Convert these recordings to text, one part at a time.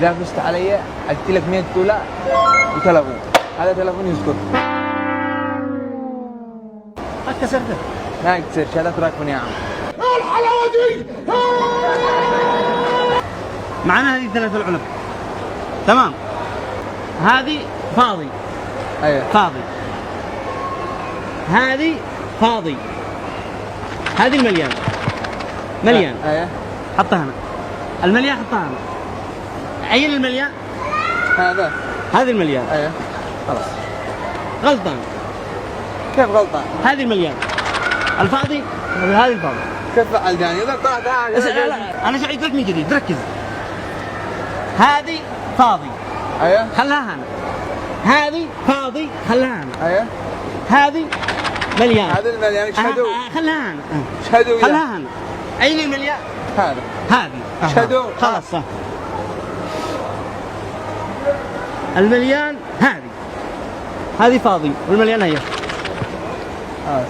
اذا فزت علي ادي لك 100 دولار وتلفون. هذا تلفون يسكت. ما كسرته. ما يكسرش، هذا تراكمني يا عم. الحلاوه دي معنا هذه 3 العلب. تمام. هذه فاضي. ايوه فاضي. هذه فاضي. هذه المليان. مليان. ايوه حطها هنا. المليان حطها هنا. عين المليان. هذا هذه المليان. ايوه خلاص. غلطان. كيف غلطان؟ هذه المليان. الفاضي هذه الفاضي. كيف فعل يعني؟ اذا طلعت لا انا شايف لك من جديد، ركز. هذه فاضي. ايوه خلها هنا. هذه فاضي خلها هنا. ايوه هذه مليان. هذا المليان اشهدوا. خلها هنا. اشهدوا خلها هنا. اين المليان؟ هذا هذه. اشهدوا. خلاص صح. المليان هذه فاضي والمليان هي. خلاص.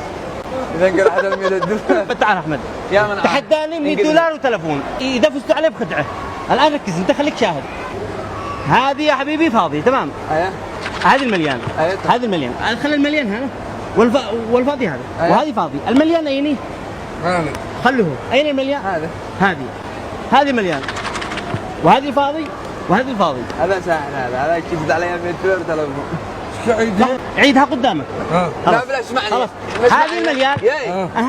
اذا انقلع هذا ال 100 دولار. تعال احمد. يا من تحداني 100 دولار وتلفون، اذا فزت عليه بخدعه. الان ركز انت، خليك شاهد. هذه يا حبيبي فاضي تمام. ايوه هذه المليان. أيوة. هذه المليان. خلي المليان هنا والفاضي هذا. أيوة. وهذه فاضي. المليان ايني؟ هذا. خلوه. اين المليان؟ هذه. هذه مليان. وهذه فاضي وهذه الفاضي. هذا سهل، هذا كذب علي 100 دولار تلفون. عيدها قدامك. لا بلا اسمعني. خلاص. هذه المليان.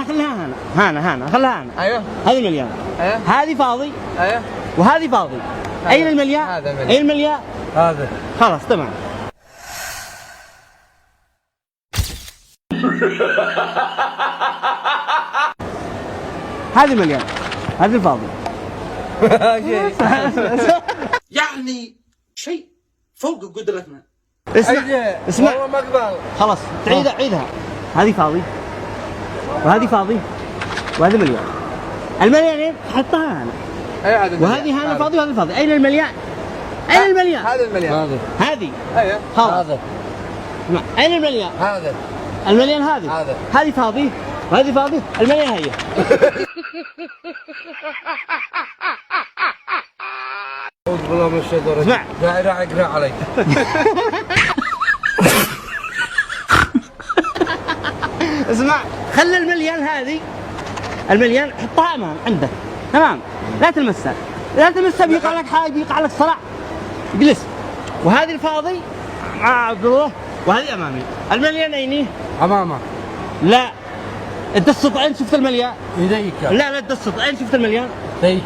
خلها هنا خلها هنا. ايوه هذه المليان. ايوه هذه فاضي ايوه وهذه فاضي. اين المليان؟ هذا المليان. اين المليان؟ هذا. خلاص تمام. هذه المليان. هذه الفاضي. يعني شيء فوق قدرتنا. اسمع والله مقبل. خلاص عيدها. هذه فاضي وهذه فاضي وهذه مليان. المليانين حطها هنا. ايوه هذا. وهذه هنا فاضي وهذه فاضي. اين المليان؟ اين المليان؟ هذا المليان. هذه. ايوه هذا. اين المليان؟ هذا. المليان هذه. هذه فاضي وهذه فاضي. المليان هي. أعوذ بالله من الشيطان الرجيم. اسمع. راح اقرا عليك. اسمع، خلي المليان هذه. المليان حطها امام عندك. تمام. لا تلمسها. بيقع لك حاجه، بيقع لك صلع. اجلس. وهذه الفاضي مع عبد الله وهذه امامي. المليان ايني؟ امامك. لا. انت الصوت اين شفت المليان؟ يديك. لا انت الصوت اين شفت المليان؟ يديك.